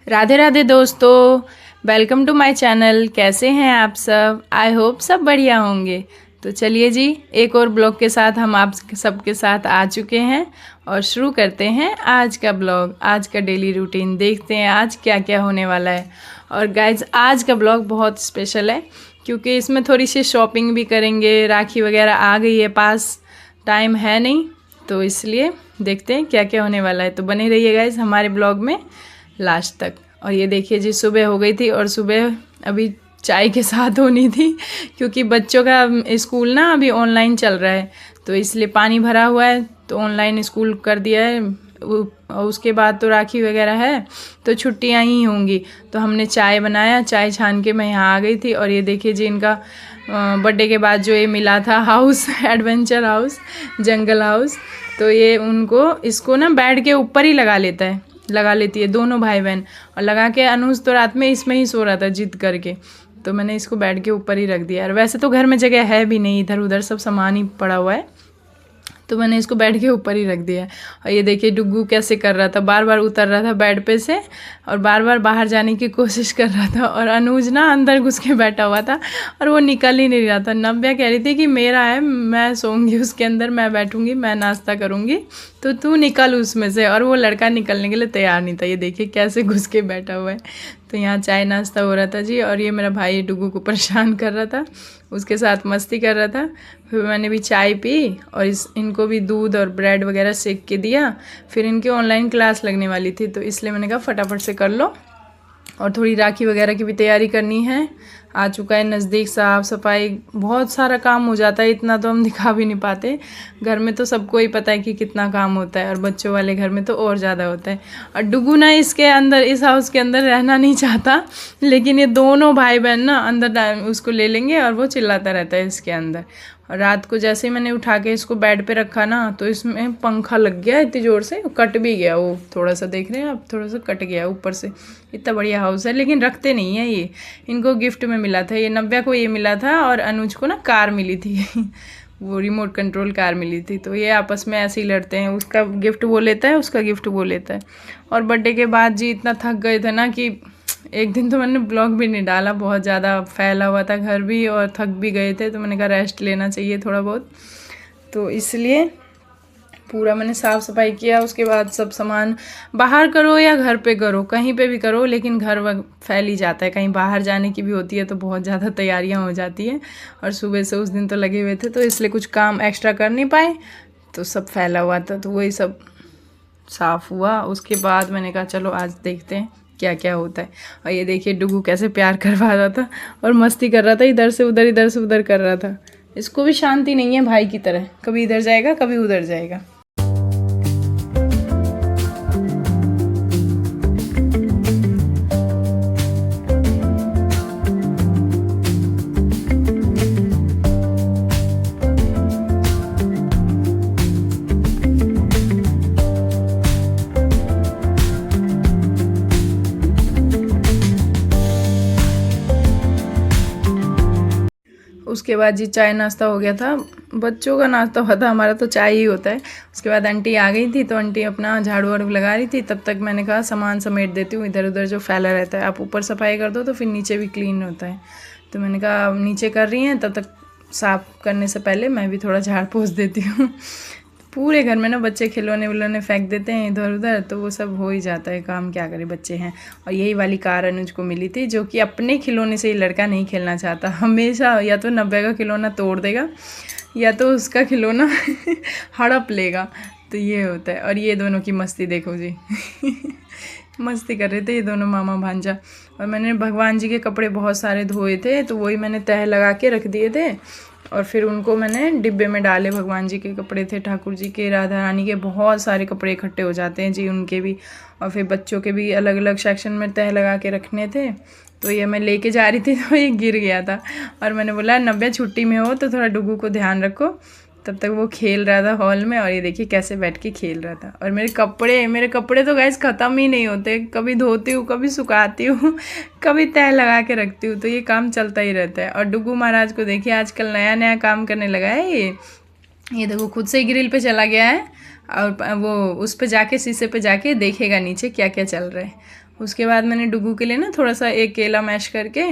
राधे राधे दोस्तों, welcome to my channel. कैसे हैं आप सब? आई होप सब बढ़िया होंगे। तो चलिए जी, एक और ब्लॉग के साथ हम आप सबके साथ आ चुके हैं और शुरू करते हैं आज का ब्लॉग, आज का डेली रूटीन। देखते हैं आज क्या क्या होने वाला है। और गाइज, आज का ब्लॉग बहुत स्पेशल है क्योंकि इसमें थोड़ी सी शॉपिंग भी करेंगे। राखी वगैरह आ गई है पास, टाइम है नहीं, तो इसलिए देखते हैं क्या क्या होने वाला है। तो बने रहिए गाइज हमारे ब्लॉग में लास्ट तक। और ये देखिए जी, सुबह हो गई थी और सुबह अभी चाय के साथ होनी थी क्योंकि बच्चों का स्कूल ना अभी ऑनलाइन चल रहा है, तो इसलिए पानी भरा हुआ है तो ऑनलाइन स्कूल कर दिया है। और उसके बाद तो राखी वगैरह है तो छुट्टियां ही होंगी। तो हमने चाय बनाया, चाय छान के मैं यहाँ आ गई थी। और ये देखिए जी, इनका बर्थडे के बाद जो ये मिला था हाउस, एडवेंचर हाउस, जंगल हाउस, तो ये इसको ना बेड के ऊपर ही लगा लेती है दोनों भाई बहन। और लगा के अनुज तो रात में इसमें ही सो रहा था जिद करके, तो मैंने इसको बेड के ऊपर ही रख दिया। और वैसे तो घर में जगह है भी नहीं, इधर उधर सब सामान ही पड़ा हुआ है, तो मैंने इसको बेड के ऊपर ही रख दिया। और ये देखिए डुग्गू कैसे कर रहा था, बार बार उतर रहा था बेड पे से और बार बार बाहर जाने की कोशिश कर रहा था। और अनुज ना अंदर घुस के बैठा हुआ था और वो निकल ही नहीं रहा था। नव्या कह रही थी कि मेरा है, मैं सोऊंगी उसके अंदर, मैं बैठूंगी, मैं नाश्ता करूंगी, तो तू निकल उसमें से। और वो लड़का निकलने के लिए तैयार नहीं था। ये देखिए कैसे घुस के बैठा हुआ है। तो यहाँ चाय नाश्ता हो रहा था जी। और ये मेरा भाई डुग्गू को परेशान कर रहा था, उसके साथ मस्ती कर रहा था। फिर मैंने भी चाय पी और इनको भी दूध और ब्रेड वगैरह सेक के दिया। फिर इनकी ऑनलाइन क्लास लगने वाली थी, तो इसलिए मैंने कहा फटाफट से कर लो। और थोड़ी राखी वगैरह की भी तैयारी करनी है, आ चुका है नज़दीक। साफ़ सफाई, बहुत सारा काम हो जाता है, इतना तो हम दिखा भी नहीं पाते। घर में तो सबको ही पता है कि कितना काम होता है, और बच्चों वाले घर में तो और ज़्यादा होता है। और डुगू ना इसके अंदर, इस हाउस के अंदर रहना नहीं चाहता, लेकिन ये दोनों भाई बहन ना अंदर उसको ले लेंगे और वो चिल्लाता रहता है इसके अंदर। और रात को जैसे ही मैंने उठा के इसको बेड पे रखा ना, तो इसमें पंखा लग गया इतनी ज़ोर से, कट भी गया वो, थोड़ा सा देख रहे हैं आप, थोड़ा सा कट गया ऊपर से। इतना बढ़िया हाउस है, लेकिन रखते नहीं है ये। इनको गिफ्ट में मिला था, ये नव्या को ये मिला था और अनुज को ना कार मिली थी वो रिमोट कंट्रोल कार मिली थी। तो ये आपस में ऐसे ही लड़ते हैं, उसका गिफ्ट वो लेता है, उसका गिफ्ट वो लेता है। और बर्थडे के बाद जी इतना थक गए थे ना कि एक दिन तो मैंने ब्लॉग भी नहीं डाला, बहुत ज़्यादा फैला हुआ था घर भी और थक भी गए थे, तो मैंने कहा रेस्ट लेना चाहिए थोड़ा बहुत, तो इसलिए पूरा मैंने साफ़ सफाई किया। उसके बाद सब सामान, बाहर करो या घर पे करो, कहीं पे भी करो, लेकिन घर फैल ही जाता है। कहीं बाहर जाने की भी होती है तो बहुत ज़्यादा तैयारियां हो जाती हैं। और सुबह से उस दिन तो लगे हुए थे, तो इसलिए कुछ काम एक्स्ट्रा कर नहीं पाए, तो सब फैला हुआ था, तो वही सब साफ़ हुआ। उसके बाद मैंने कहा चलो आज देखते हैं क्या क्या होता है। और ये देखिए डुगू कैसे प्यार करवा रहा था और मस्ती कर रहा था, इधर से उधर, इधर से उधर कर रहा था। इसको भी शांति नहीं है भाई की तरह, कभी इधर जाएगा कभी उधर जाएगा। उसके बाद जी चाय नाश्ता हो गया था, बच्चों का नाश्ता हुआ था, हमारा तो चाय ही होता है। उसके बाद आंटी आ गई थी, तो आंटी अपना झाड़ू वाड़ू लगा रही थी, तब तक मैंने कहा सामान समेट देती हूँ, इधर उधर जो फैला रहता है। आप ऊपर सफाई कर दो तो फिर नीचे भी क्लीन होता है, तो मैंने कहा नीचे कर रही हैं, तब तक साफ़ करने से पहले मैं भी थोड़ा झाड़ पोंछ देती हूँ। पूरे घर में ना बच्चे खिलौने विलौने फेंक देते हैं इधर उधर, तो वो सब हो ही जाता है काम, क्या करे, बच्चे हैं। और यही वाली कार अनुज को मिली थी, जो कि अपने खिलौने से ये लड़का नहीं खेलना चाहता। हमेशा या तो नब्बे का खिलौना तोड़ देगा या तो उसका खिलौना हड़प लेगा, तो ये होता है। और ये दोनों की मस्ती देखो जी मस्ती कर रहे थे ये दोनों मामा भांजा। और मैंने भगवान जी के कपड़े बहुत सारे धोए थे, तो वही मैंने तह लगा के रख दिए थे और फिर उनको मैंने डिब्बे में डाले। भगवान जी के कपड़े थे, ठाकुर जी के, राधा रानी के, बहुत सारे कपड़े इकट्ठे हो जाते हैं जी, उनके भी। और फिर बच्चों के भी अलग अलग सेक्शन में तह लगा के रखने थे, तो ये मैं लेके जा रही थी तो ये गिर गया था। और मैंने बोला नब्बे छुट्टी में हो तो थोड़ा डुगू को ध्यान रखो, तब तक वो खेल रहा था हॉल में। और ये देखिए कैसे बैठ के खेल रहा था। और मेरे कपड़े तो गैस ख़त्म ही नहीं होते, कभी धोती हूँ, कभी सुखाती हूँ, कभी तह लगा के रखती हूँ, तो ये काम चलता ही रहता है। और डुगू महाराज को देखिए आजकल नया नया काम करने लगा है ये देखो खुद से ही ग्रिल पे चला गया है और वो उस पे जाके, शीशे पे जाके देखेगा नीचे क्या क्या चल रहा है। उसके बाद मैंने डुगू के लिए ना थोड़ा सा एक केला मैश करके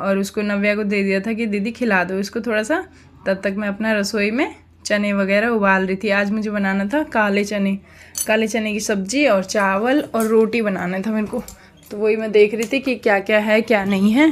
और उसको नव्या को दे दिया था कि दीदी खिला दो इसको थोड़ा सा। तब तक मैं अपना रसोई में चने वगैरह उबाल रही थी। आज मुझे बनाना था काले चने की सब्ज़ी और चावल और रोटी बनाना था मेरे को। तो वही मैं देख रही थी कि क्या क्या है क्या नहीं है।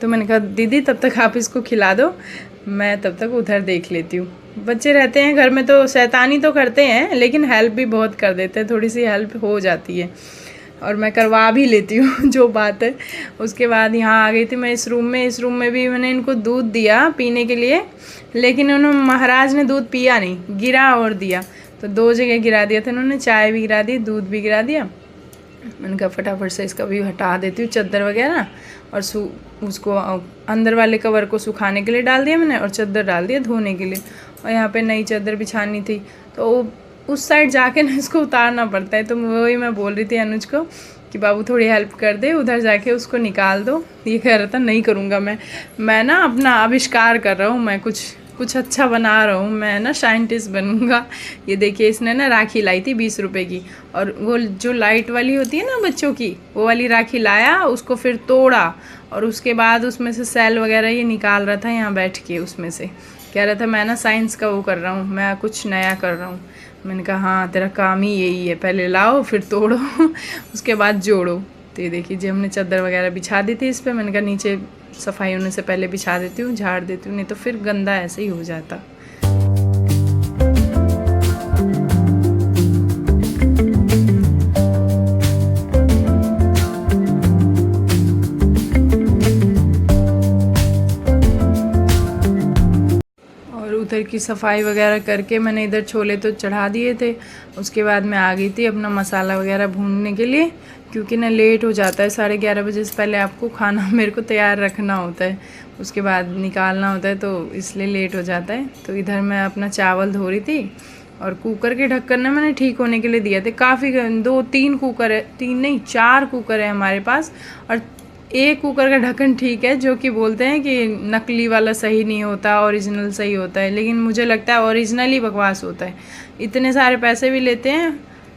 तो मैंने कहा दीदी तब तक आप इसको खिला दो, मैं तब तक उधर देख लेती हूँ। बच्चे रहते हैं घर में तो शैतानी तो करते हैं, लेकिन हेल्प भी बहुत कर देते हैं, थोड़ी सी हेल्प हो जाती है और मैं करवा भी लेती हूँ जो बात है। उसके बाद यहाँ आ गई थी मैं इस रूम में भी मैंने इनको दूध दिया पीने के लिए, लेकिन उन्होंने महाराज ने दूध पिया नहीं, गिरा और दिया। तो 2 जगह गिरा दिया था इन्होंने, चाय भी गिरा दी, दूध भी गिरा दिया। मैंने कहा फटाफट से इसका भी हटा देती हूँ चादर वगैरह, और उसको अंदर वाले कवर को सुखाने के लिए डाल दिया मैंने, और चादर डाल दिया धोने के लिए। और यहाँ पे नई चादर बिछानी थी, तो उस साइड जाके ना इसको उतारना पड़ता है। तो वही मैं बोल रही थी अनुज को कि बाबू थोड़ी हेल्प कर दे, उधर जाके उसको निकाल दो। ये कह रहा था नहीं करूँगा मैं ना अपना आविष्कार कर रहा हूँ, मैं कुछ अच्छा बना रहा हूँ, मैं ना साइंटिस्ट बनूँगा। ये देखिए इसने ना राखी लाई थी 20 रुपए की, और वो जो लाइट वाली होती है ना बच्चों की, वो वाली राखी लाया, उसको फिर तोड़ा और उसके बाद उसमें से सेल वगैरह ये निकाल रहा था यहाँ बैठ के। उसमें से कह रहा था मैं ना साइंस का वो कर रहा हूँ, मैं कुछ नया कर रहा हूँ। मैंने कहा हाँ तेरा काम ही यही है, पहले लाओ फिर तोड़ो उसके बाद जोड़ो। तो ये देखिए जी हमने चादर वगैरह बिछा दी थी इस पर। मैंने कहा नीचे सफाई होने से पहले बिछा देती हूँ, झाड़ देती हूँ, नहीं तो फिर गंदा ऐसे ही हो जाता। उधर की सफाई वगैरह करके मैंने इधर छोले तो चढ़ा दिए थे। उसके बाद मैं आ गई थी अपना मसाला वगैरह भूनने के लिए, क्योंकि ना लेट हो जाता है, 11:30 बजे से पहले आपको खाना मेरे को तैयार रखना होता है, उसके बाद निकालना होता है, तो इसलिए लेट हो जाता है। तो इधर मैं अपना चावल धो रही थी, और कुकर के ढक्कन ना मैंने ठीक होने के लिए दिया थे। काफ़ी 2-3 कुकर है, 3 नहीं 4 कुकर है हमारे पास, और एक कुकर का ढक्कन ठीक है, जो कि बोलते हैं कि नकली वाला सही नहीं होता, ओरिजिनल सही होता है, लेकिन मुझे लगता है ओरिजिनल ही बकवास होता है। इतने सारे पैसे भी लेते हैं,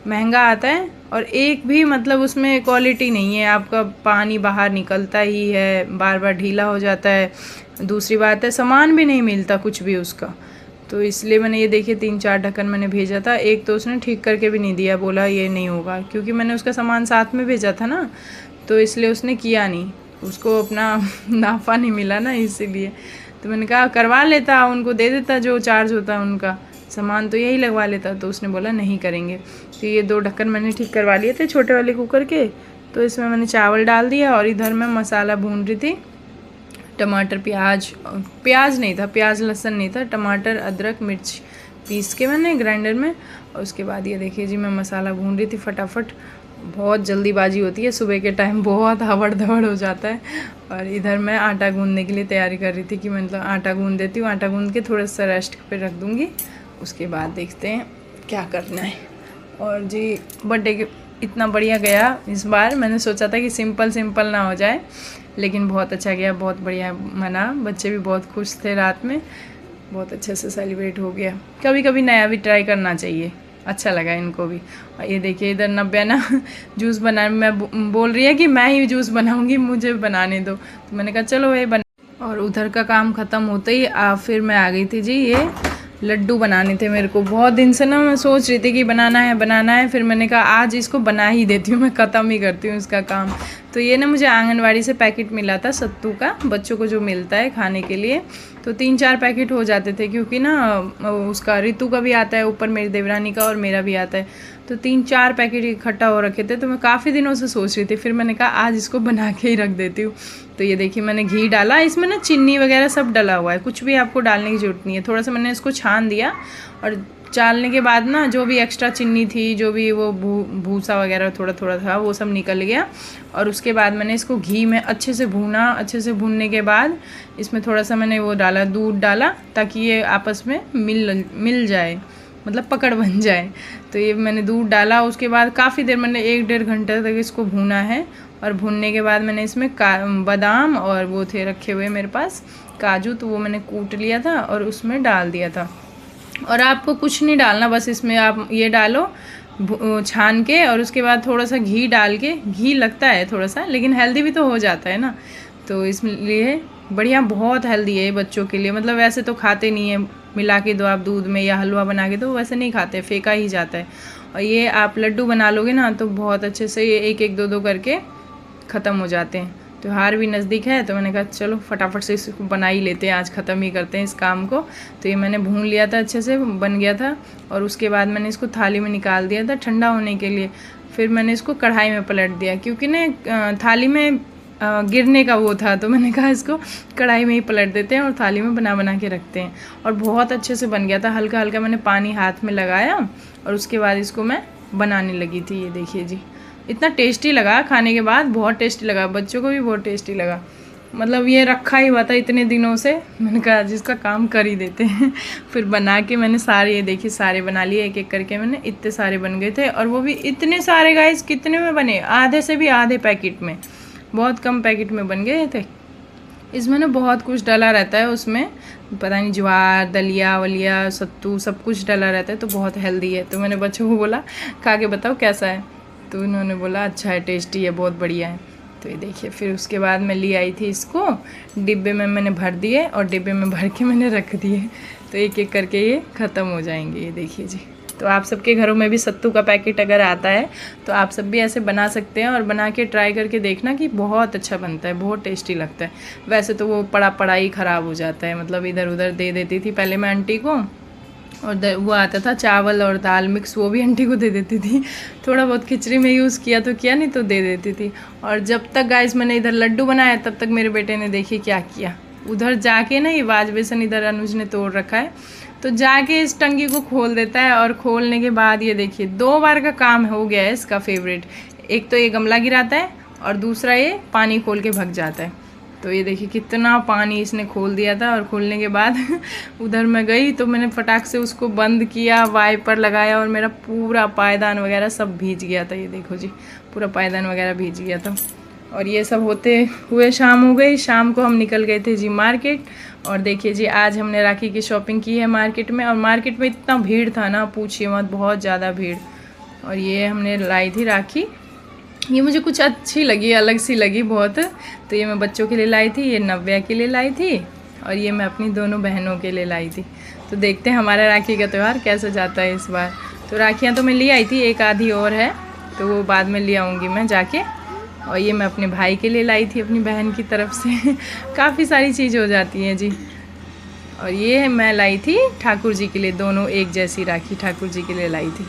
महंगा आता है, और एक भी मतलब उसमें क्वालिटी नहीं है, आपका पानी बाहर निकलता ही है, बार बार ढीला हो जाता है। दूसरी बात है सामान भी नहीं मिलता कुछ भी उसका। तो इसलिए मैंने ये देखिए 3-4 ढक्कन मैंने भेजा था, एक तो उसने ठीक करके भी नहीं दिया, बोला ये नहीं होगा, क्योंकि मैंने उसका सामान साथ में भेजा था ना, तो इसलिए उसने किया नहीं, उसको अपना नाफा नहीं मिला ना, इसीलिए। तो मैंने कहा करवा लेता, उनको दे देता जो चार्ज होता उनका, सामान तो यही लगवा लेता, तो उसने बोला नहीं करेंगे। तो ये 2 ढक्कन मैंने ठीक करवा लिए थे छोटे वाले कुकर के। तो इसमें मैंने चावल डाल दिया, और इधर मैं मसाला भून रही थी, टमाटर प्याज नहीं था, प्याज लहसुन नहीं था, टमाटर अदरक मिर्च पीस के मैंने ग्राइंडर में। और उसके बाद ये देखिए जी मैं मसाला भून रही थी फटाफट, बहुत जल्दीबाजी होती है सुबह के टाइम, बहुत हवड़ धवड़ हो जाता है। और इधर मैं आटा गूंदने के लिए तैयारी कर रही थी कि मतलब आटा गूंद देती हूँ, आटा गूंद के थोड़ा सा रेस्ट पे रख दूँगी, उसके बाद देखते हैं क्या करना है। और जी बर्थडे के इतना बढ़िया गया इस बार, मैंने सोचा था कि सिंपल ना हो जाए, लेकिन बहुत अच्छा गया, बहुत बढ़िया मना, बच्चे भी बहुत खुश थे, रात में बहुत अच्छे से सेलिब्रेट हो गया। कभी कभी नया भी ट्राई करना चाहिए, अच्छा लगा इनको भी। और ये देखिए इधर नब्या ना जूस बना, मैं बोल रही है कि मैं ही जूस बनाऊंगी, मुझे बनाने दो, तो मैंने कहा चलो ये बना। और उधर का काम ख़त्म होते ही फिर मैं आ गई थी जी, ये लड्डू बनाने थे मेरे को, बहुत दिन से ना मैं सोच रही थी कि बनाना है, फिर मैंने कहा आज इसको बना ही देती हूँ, मैं ख़त्म ही करती हूँ इसका काम। तो ये ना मुझे आंगनवाड़ी से पैकेट मिला था सत्तू का, बच्चों को जो मिलता है खाने के लिए, तो 3-4 पैकेट हो जाते थे, क्योंकि ना उसका ऋतु का भी आता है ऊपर, मेरी देवरानी का और मेरा भी आता है, तो 3-4 पैकेट इकट्ठा हो रखे थे। तो मैं काफ़ी दिनों से सोच रही थी, फिर मैंने कहा आज इसको बना के ही रख देती हूँ। तो ये देखिए मैंने घी डाला, इसमें ना चीनी वगैरह सब डला हुआ है, कुछ भी आपको डालने की ज़रूरत नहीं है। थोड़ा सा मैंने इसको छान दिया, और डालने के बाद ना जो भी एक्स्ट्रा चीनी थी, जो भी वो भूसा वगैरह थोड़ा थोड़ा था, वो सब निकल गया। और उसके बाद मैंने इसको घी में अच्छे से भूना, अच्छे से भूनने के बाद इसमें थोड़ा सा मैंने वो डाला, दूध डाला, ताकि ये आपस में मिल जाए, मतलब पकड़ बन जाए। तो ये मैंने दूध डाला, उसके बाद काफ़ी देर मैंने 1-1.5 घंटे तक इसको भूना है। और भूनने के बाद मैंने इसमें बादाम और वो थे रखे हुए मेरे पास काजू, तो वो मैंने कूट लिया था और उसमें डाल दिया था। और आपको कुछ नहीं डालना, बस इसमें आप ये डालो छान के और उसके बाद थोड़ा सा घी डाल के, घी लगता है थोड़ा सा, लेकिन हेल्दी भी तो हो जाता है ना, तो इसलिए बढ़िया, बहुत हेल्दी है ये बच्चों के लिए। मतलब वैसे तो खाते नहीं है, मिला के दो आप दूध में या हलवा बना के दो, वैसे नहीं खाते, फेंका ही जाता है। और ये आप लड्डू बना लोगे ना तो बहुत अच्छे से ये एक एक दो दो करके ख़त्म हो जाते हैं। त्योहार भी नज़दीक है तो मैंने कहा चलो फटाफट से इसको बना ही लेते हैं, आज ख़त्म ही करते हैं इस काम को। तो ये मैंने भून लिया था, अच्छे से बन गया था, और उसके बाद मैंने इसको थाली में निकाल दिया था ठंडा होने के लिए। फिर मैंने इसको कढ़ाई में पलट दिया, क्योंकि ना थाली में गिरने का वो था, तो मैंने कहा इसको कढ़ाई में ही पलट देते हैं और थाली में बना बना के रखते हैं। और बहुत अच्छे से बन गया था, हल्का हल्का मैंने पानी हाथ में लगाया और उसके बाद इसको मैं बनाने लगी थी। ये देखिए जी, इतना टेस्टी लगा खाने के बाद, बहुत टेस्टी लगा, बच्चों को भी बहुत टेस्टी लगा। मतलब ये रखा ही हुआ था इतने दिनों से, मैंने कहा जिसका काम कर ही देते हैं। फिर बना के मैंने सारे, ये देखिए सारे बना लिए, एक एक करके मैंने, इतने सारे बन गए थे। और वो भी इतने सारे गाइस, कितने में बने, आधे से भी आधे पैकेट में, बहुत कम पैकेट में बन गए थे। इसमें ना बहुत कुछ डला रहता है, उसमें पता नहीं ज्वार, दलिया वलिया, सत्तू, सब कुछ डला रहता है, तो बहुत हेल्दी है। तो मैंने बच्चों को बोला खा के बताओ कैसा है, तो उन्होंने बोला अच्छा है, टेस्टी है, बहुत बढ़िया है। तो ये देखिए, फिर उसके बाद मैं ले आई थी इसको, डिब्बे में मैंने भर दिए और डिब्बे में भर के मैंने रख दिए, तो एक एक करके ये ख़त्म हो जाएंगे। ये देखिए जी, तो आप सबके घरों में भी सत्तू का पैकेट अगर आता है तो आप सब भी ऐसे बना सकते हैं, और बना के ट्राई करके देखना कि बहुत अच्छा बनता है, बहुत टेस्टी लगता है। वैसे तो वो पड़ा पड़ा ही ख़राब हो जाता है, मतलब इधर उधर दे देती थी पहले मैं आंटी को, और वो आता था चावल और दाल मिक्स, वो भी आंटी को दे देती थी। थोड़ा बहुत खिचड़ी में यूज़ किया तो किया, नहीं तो दे देती थी। और जब तक गाइस मैंने इधर लड्डू बनाया, तब तक मेरे बेटे ने देखिए क्या किया, उधर जाके ना, ये वाज बेसन इधर अनुज ने तोड़ रखा है, तो जाके इस टंकी को खोल देता है, और खोलने के बाद ये देखिए 2 बार का काम हो गया है इसका फेवरेट। एक तो ये गमला गिराता है और दूसरा ये पानी खोल के भग जाता है। तो ये देखिए कितना पानी इसने खोल दिया था, और खोलने के बाद उधर मैं गई तो मैंने फटाक से उसको बंद किया, वाइपर लगाया, और मेरा पूरा पायदान वगैरह सब भीज गया था। ये देखो जी, पूरा पायदान वगैरह भीज गया था। और ये सब होते हुए शाम हो गई। शाम को हम निकल गए थे जी मार्केट, और देखिए जी आज हमने राखी की शॉपिंग की है मार्केट में, और मार्केट में इतना भीड़ था ना, पूछिए मत, बहुत ज़्यादा भीड़। और ये हमने लाई थी राखी, ये मुझे कुछ अच्छी लगी, अलग सी लगी बहुत, तो ये मैं बच्चों के लिए लाई थी, ये नव्या के लिए लाई थी, और ये मैं अपनी दोनों बहनों के लिए लाई थी। तो देखते हैं हमारा राखी का त्यौहार कैसा जाता है इस बार। तो राखियाँ तो मैं ले आई थी, एक आधी और है, तो वो बाद में ले आऊँगी मैं जाके। और ये मैं अपने भाई के लिए लाई थी, अपनी बहन की तरफ से। काफ़ी सारी चीज़ हो जाती हैं जी। और ये मैं लाई थी ठाकुर जी के लिए, दोनों एक जैसी राखी ठाकुर जी के लिए लाई थी।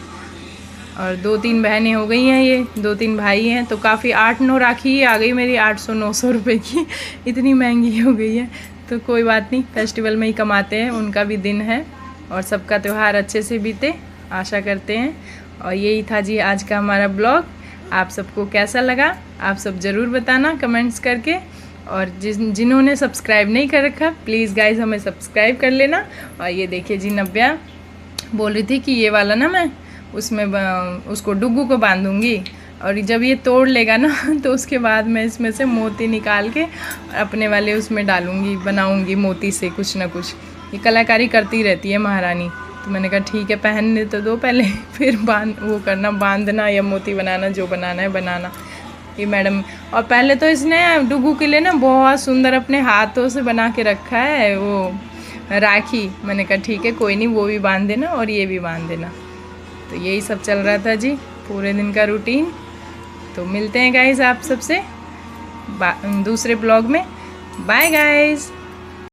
और 2-3 बहनें हो गई हैं, ये 2-3 भाई हैं, तो काफ़ी 8-9 राखी आ गई मेरी, 800-900 रुपये की, इतनी महंगी हो गई है। तो कोई बात नहीं, फेस्टिवल में ही कमाते हैं, उनका भी दिन है, और सबका त्यौहार अच्छे से बीते, आशा करते हैं। और यही था जी आज का हमारा ब्लॉग। आप सबको कैसा लगा आप सब ज़रूर बताना कमेंट्स करके, और जिन्होंने सब्सक्राइब नहीं कर रखा प्लीज़ गाइज हमें सब्सक्राइब कर लेना। और ये देखिए जी, नव्या बोल रही थी कि ये वाला ना मैं उसमें उसको डुग्गू को बांधूंगी, और जब ये तोड़ लेगा ना तो उसके बाद मैं इसमें से मोती निकाल के अपने वाले उसमें डालूंगी, बनाऊंगी मोती से कुछ ना कुछ। ये कलाकारी करती रहती है महारानी। तो मैंने कहा ठीक है, पहनने तो दो पहले, फिर वो करना, बांधना या मोती बनाना, जो बनाना है बनाना। ये मैडम, और पहले तो इसने डुग्गू के लिए ना बहुत सुंदर अपने हाथों से बना के रखा है वो राखी। मैंने कहा ठीक है कोई नहीं, वो भी बांध देना और ये भी बांध देना। तो यही सब चल रहा था जी, पूरे दिन का रूटीन। तो मिलते हैं गाइस आप सबसे दूसरे ब्लॉग में। Bye guys.